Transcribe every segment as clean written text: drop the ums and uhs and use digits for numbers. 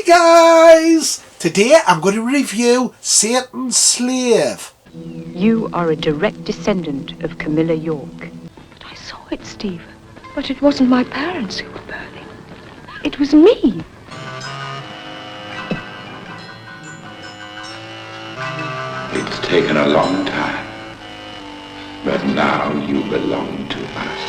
guys! Today I'm going to review Satan's Slave. You are a direct descendant of Camilla York. But I saw it, Stephen. But it wasn't my parents who were burning. It was me. It's taken a long time, but now you belong to us.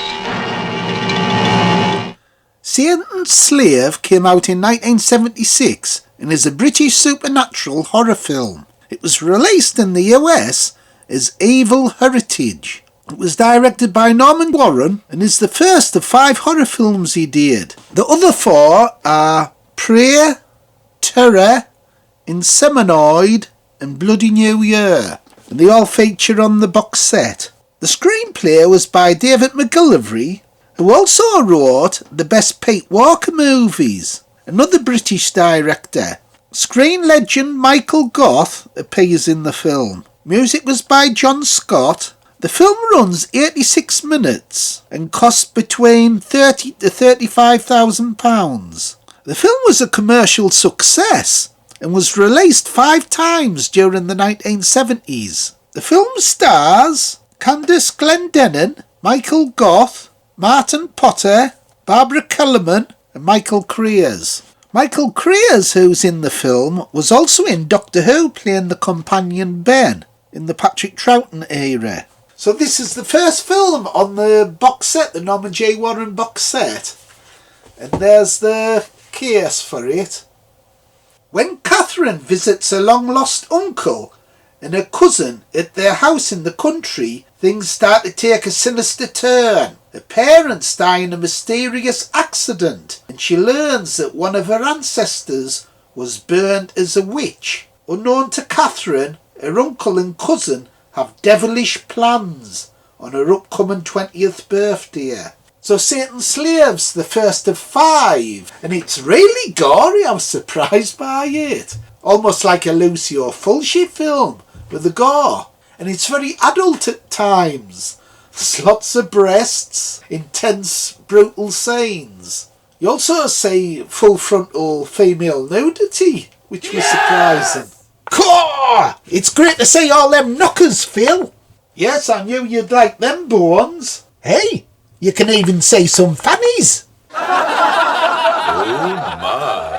Satan's Slave came out in 1976 and is a British supernatural horror film. It was released in the US as Evil Heritage. It was directed by Norman Warren and is the first of 5 horror films he did. The other 4 are Prey, Terror, Inseminoid and Bloody New Year, and they all feature on the box set. The screenplay was by David McGillivray, who also wrote the best Pete Walker movies. Another British director. Screen legend Michael Gough appears in the film. Music was by John Scott. The film runs 86 minutes and cost between £30,000 to £35,000. The film was a commercial success and was released 5 times during the 1970s. The film stars Candace Glendenning, Michael Gough, Martin Potter, Barbara Kellerman and Michael Craze. Michael Craze, who's in the film, was also in Doctor Who playing the companion Ben in the Patrick Troughton era. So this is the first film on the box set, the Norman J. Warren box set. And there's the case for it. When Catherine visits her long-lost uncle and her cousin at their house in the country, things start to take a sinister turn. Her parents die in a mysterious accident, and she learns that one of her ancestors was burned as a witch. Unknown to Catherine, her uncle and cousin have devilish plans on her upcoming 20th birthday. So Satan's Slave's the first of 5, and it's really gory. I was surprised by it. Almost like a Lucio Fulci film with the gore. And it's very adult at times. There's lots of breasts, intense, brutal scenes. You also see full frontal female nudity, which was surprising. Caw! It's great to see all them knockers, Phil. Yes, I knew you'd like them bones. Hey, you can even see some fannies. Oh my.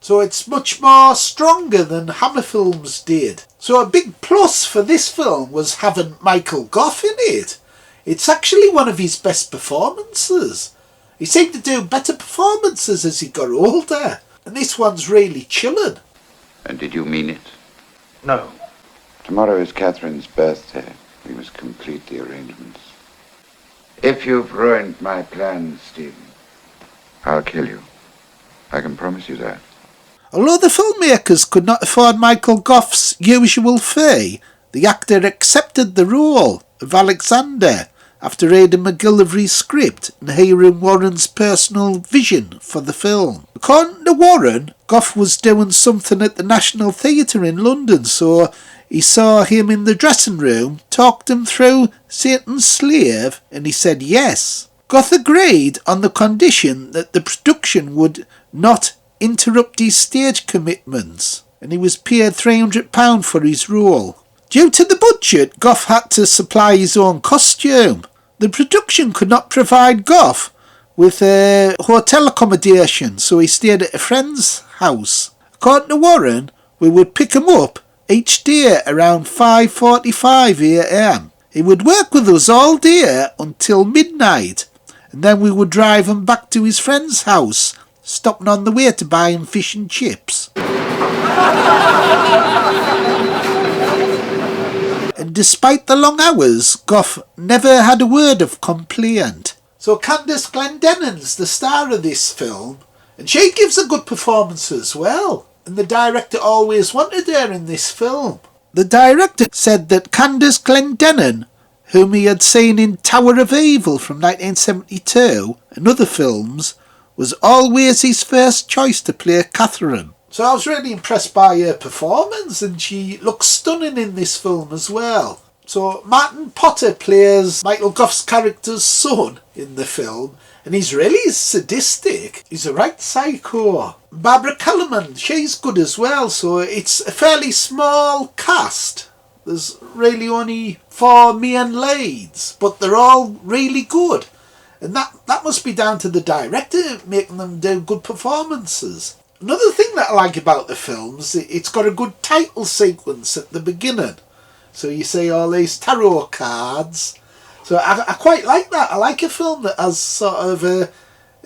So it's much more stronger than Hammer films did. So a big plus for this film was having Michael Gough in it. It's actually one of his best performances. He seemed to do better performances as he got older. And this one's really chilling. And did you mean it? No. Tomorrow is Catherine's birthday. We must complete the arrangements. If you've ruined my plans, Stephen, I'll kill you. I can promise you that. Although the filmmakers could not afford Michael Gough's usual fee, the actor accepted the role of Alexander after reading McGillivray's script and hearing Warren's personal vision for the film. According to Warren, Gough was doing something at the National Theatre in London, so he saw him in the dressing room, talked him through Satan's Slave, and he said yes. Gough agreed on the condition that the production would not interrupt his stage commitments, and he was paid £300 for his role. Due to the budget, Gough had to supply his own costume. The production could not provide Gough with a hotel accommodation, so he stayed at a friend's house. According to Warren, we would pick him up each day around 5:45 a.m. He would work with us all day until midnight, and then we would drive him back to his friend's house, stopping on the way to buy him fish and chips. And despite the long hours, Gough never had a word of complaint. So Candace Glendenning's the star of this film, and she gives a good performance as well. And the director always wanted her in this film. The director said that Candace Glendenning, whom he had seen in Tower of Evil from 1972 and other films, was always his first choice to play Catherine. So I was really impressed by her performance, and she looks stunning in this film as well. So Martin Potter plays Michael Gough's character's son in the film, And he's really sadistic. He's a right psycho. Barbara Kellerman, she's good as well, so it's a fairly small cast. There's really only 4 main leads, but they're all really good. And that must be down to the director making them do good performances. Another thing that I like about the films, it's got a good title sequence at the beginning. So you see all these tarot cards. So I quite like that. I like a film that has sort of a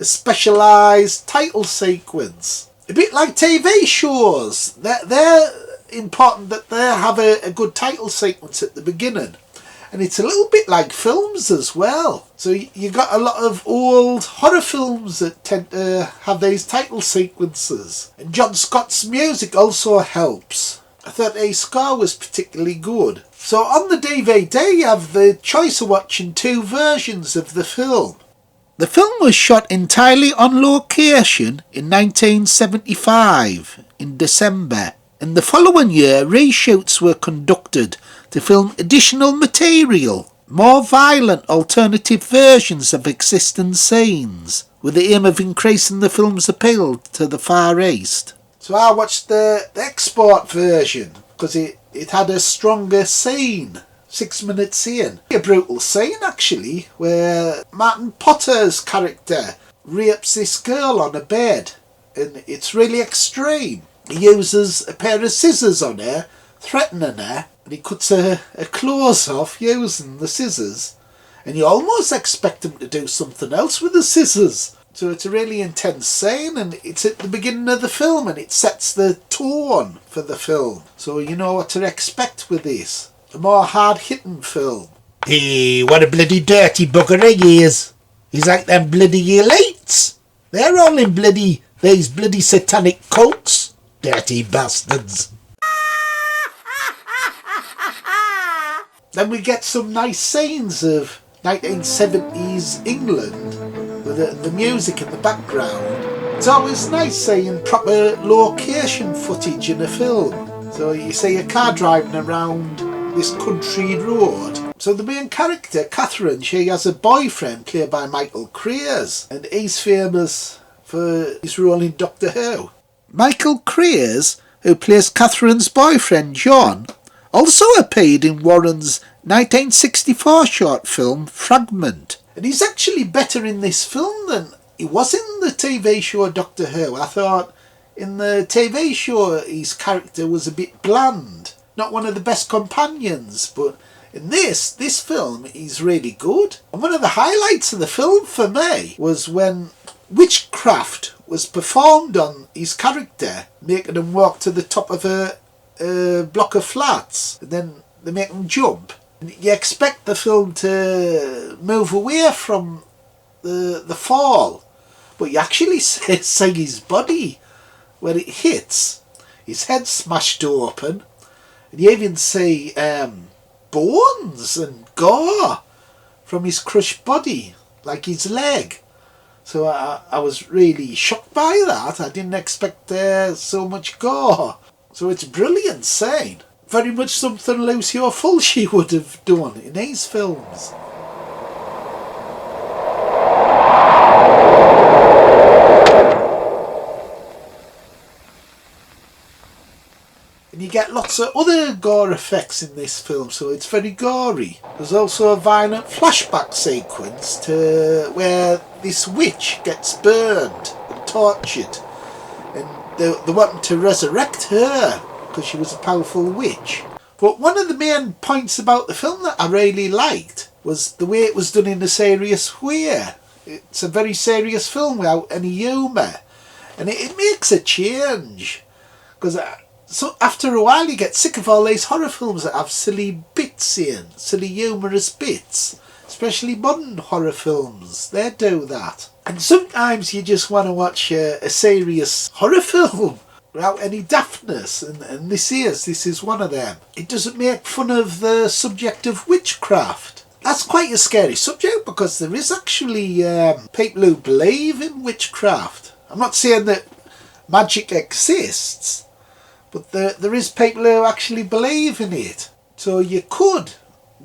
specialised title sequence. A bit like TV shows. They're important that they have a good title sequence at the beginning. And it's a little bit like films as well. So you got a lot of old horror films that tend to have these title sequences. And John Scott's music also helps. I thought his score was particularly good. So on the DVD you have the choice of watching 2 versions of the film. The film was shot entirely on location in 1975, in December. In the following year, reshoots were conducted to film additional material, more violent alternative versions of existing scenes, with the aim of increasing the film's appeal to the Far East. So I watched the export version, because it had a stronger scene, 6-minute scene. A brutal scene actually, where Martin Potter's character rapes this girl on a bed, and it's really extreme. He uses a pair of scissors on her, threatening her, and he cuts her clothes off using the scissors. And you almost expect him to do something else with the scissors. So it's a really intense scene, and it's at the beginning of the film, and it sets the tone for the film. So you know what to expect with this. A more hard-hitting film. Hey, what a bloody dirty bugger he is. He's like them bloody elites. They're all in these bloody satanic cults. Dirty bastards. Then we get some nice scenes of 1970s England with the music in the background. It's always nice seeing proper location footage in a film. So you see a car driving around this country road. So the main character, Catherine, she has a boyfriend played by Michael Craze, and he's famous for his role in Doctor Who. Michael Craze, who plays Catherine's boyfriend John, also appeared in Warren's 1964 short film Fragment. And he's actually better in this film than he was in the TV show Doctor Who. I thought in the TV show his character was a bit bland, not one of the best companions, but in this film he's really good. And one of the highlights of the film for me was when witchcraft was performed on his character, making him walk to the top of a block of flats, and then they make him jump. And you expect the film to move away from the fall, but you actually see his body where it hits. His head smashed open, and you even see bones and gore from his crushed body, like his leg. So I was really shocked by that. I didn't expect so much gore. So it's a brilliant scene. Very much something Lucy Fulci would have done in these films. And you get lots of other gore effects in this film, so it's very gory. There's also a violent flashback sequence to where this witch gets burned and tortured, and they want to resurrect her because she was a powerful witch. But one of the main points about the film that I really liked was the way it was done in a serious way. It's a very serious film without any humour, and it makes a change, because so after a while you get sick of all these horror films that have silly bits in, silly humorous bits, especially modern horror films. They do that. And sometimes you just want to watch a serious horror film without any daftness, and this is one of them. It doesn't make fun of the subject of witchcraft. That's quite a scary subject, because there is actually people who believe in witchcraft. I'm not saying that magic exists, but there is people who actually believe in it. So you could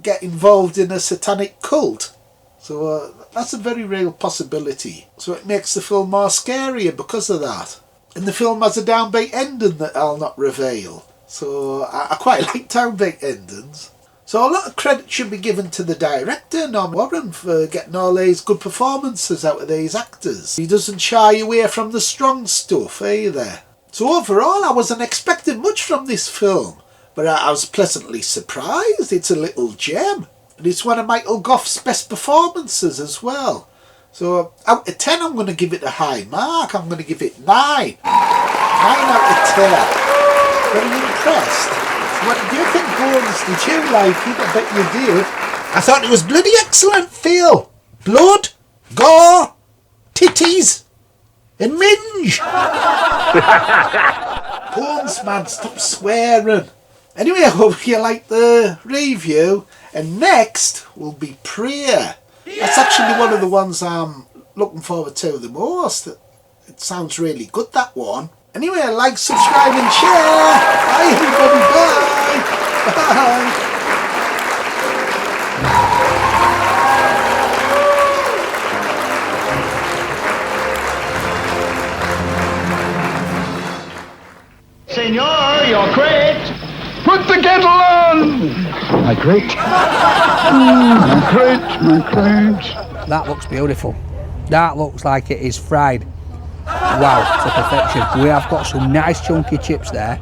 get involved in a satanic cult. So that's a very real possibility. So it makes the film more scarier because of that. And the film has a downbeat ending that I'll not reveal. So I quite like downbeat endings. So a lot of credit should be given to the director, Norman Warren, for getting all these good performances out of these actors. He doesn't shy away from the strong stuff either. So overall, I wasn't expecting much from this film, but I was pleasantly surprised. It's a little gem. And it's one of Michael Gough's best performances as well. So out of 10, I'm going to give it a high mark. I'm going to give it 9. 9 out of 10. Very impressed. What do you think, Bones? Did you like it? I bet you did. I thought it was bloody excellent, Phil. Blood, gore, titties, and minge. Bones, man, stop swearing. Anyway, I hope you liked the review. And next will be Prayer. That's actually one of the ones I'm looking forward to the most. It sounds really good, that one. Anyway, like, subscribe and share. Bye everybody, bye. Bye. Senor, your crate. Put the kettle on. My crate. My crate, my crate. That looks beautiful. That looks like it is fried. Wow, to perfection. We have got some nice chunky chips there.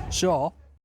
So